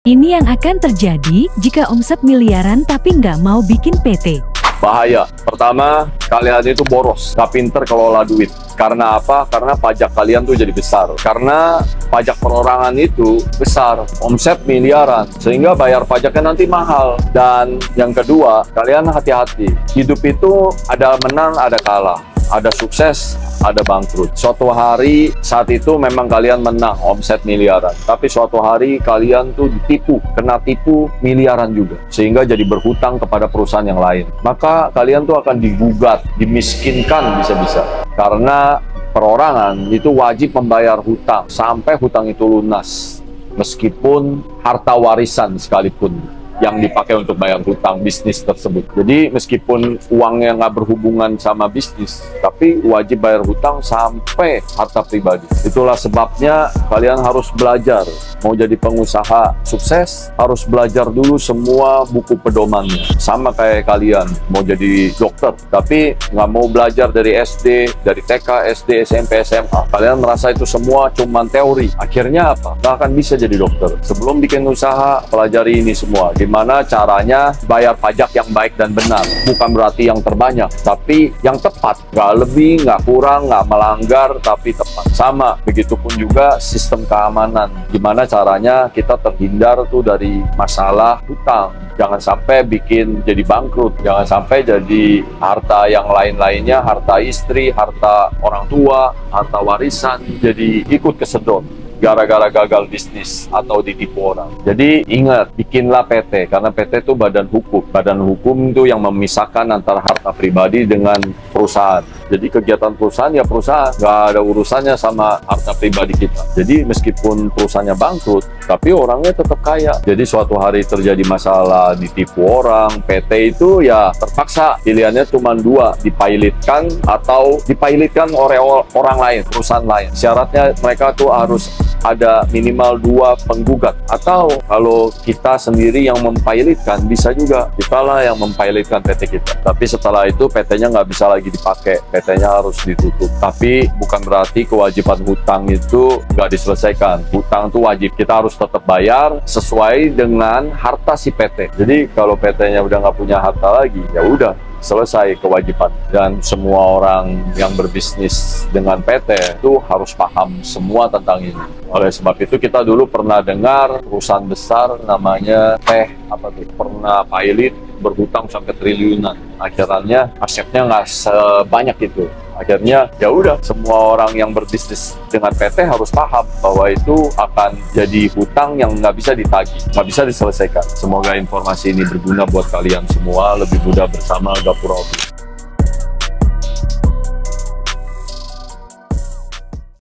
Ini yang akan terjadi jika omset miliaran tapi nggak mau bikin PT. Bahaya. Pertama, kalian itu boros, nggak pinter kelola duit. Karena apa? Karena pajak kalian tuh jadi besar. Karena pajak perorangan itu besar, omset miliaran, sehingga bayar pajaknya nanti mahal. Dan yang kedua, kalian hati-hati. Hidup itu ada menang, ada kalah. Ada sukses, ada bangkrut. Suatu hari saat itu memang kalian menang omset miliaran, tapi suatu hari kalian tuh ditipu, kena tipu miliaran juga, sehingga jadi berhutang kepada perusahaan yang lain. Maka kalian tuh akan digugat, dimiskinkan bisa-bisa. Karena perorangan itu wajib membayar hutang sampai hutang itu lunas, meskipun harta warisan sekalipun yang dipakai untuk bayar hutang bisnis tersebut. Jadi meskipun uangnya nggak berhubungan sama bisnis, tapi wajib bayar hutang sampai harta pribadi. Itulah sebabnya kalian harus belajar. Mau jadi pengusaha sukses, harus belajar dulu semua buku pedomannya. Sama kayak kalian mau jadi dokter, tapi nggak mau belajar dari SD, dari TK, SD, SMP, SMA. Kalian merasa itu semua cuma teori. Akhirnya apa? Nggak akan bisa jadi dokter. Sebelum bikin usaha, pelajari ini semua. Gimana caranya bayar pajak yang baik dan benar. Bukan berarti yang terbanyak, tapi yang tepat. Nggak lebih, nggak kurang, nggak melanggar, tapi tepat. Sama, begitupun juga sistem keamanan. Gimana caranya kita terhindar tuh dari masalah hutang. Jangan sampai bikin jadi bangkrut. Jangan sampai jadi harta yang lain-lainnya, harta istri, harta orang tua, harta warisan, jadi ikut kesedot gara-gara gagal bisnis atau ditipu orang. Jadi ingat, bikinlah PT, karena PT itu badan hukum. Badan hukum itu yang memisahkan antara harta pribadi dengan perusahaan. Jadi kegiatan perusahaan ya perusahaan, nggak ada urusannya sama harta pribadi kita. Jadi meskipun perusahaannya bangkrut, tapi orangnya tetap kaya. Jadi suatu hari terjadi masalah, ditipu orang, PT itu ya terpaksa pilihannya cuma dua, dipilotkan atau dipilotkan oleh orang lain, perusahaan lain. Syaratnya mereka tuh harus ada minimal 2 penggugat, atau kalau kita sendiri yang mempilotkan, bisa juga kita lah yang mempilotkan PT kita. Tapi setelah itu PT-nya nggak bisa lagi dipakai, PT-nya harus ditutup. Tapi bukan berarti kewajiban hutang itu nggak diselesaikan. Hutang itu wajib, kita harus tetap bayar sesuai dengan harta si PT. Jadi kalau PT-nya udah nggak punya harta lagi, ya udah selesai kewajiban. Dan semua orang yang berbisnis dengan PT itu harus paham semua tentang ini. Oleh sebab itu kita dulu pernah dengar perusahaan besar namanya pernah pilot berhutang sampai triliunan. Akhirnya asetnya nggak sebanyak itu. Akhirnya ya udah, semua orang yang berbisnis dengan PT harus paham bahwa itu akan jadi hutang yang nggak bisa ditagih, nggak bisa diselesaikan. Semoga informasi ini berguna buat kalian semua. Lebih mudah bersama Gapura Office.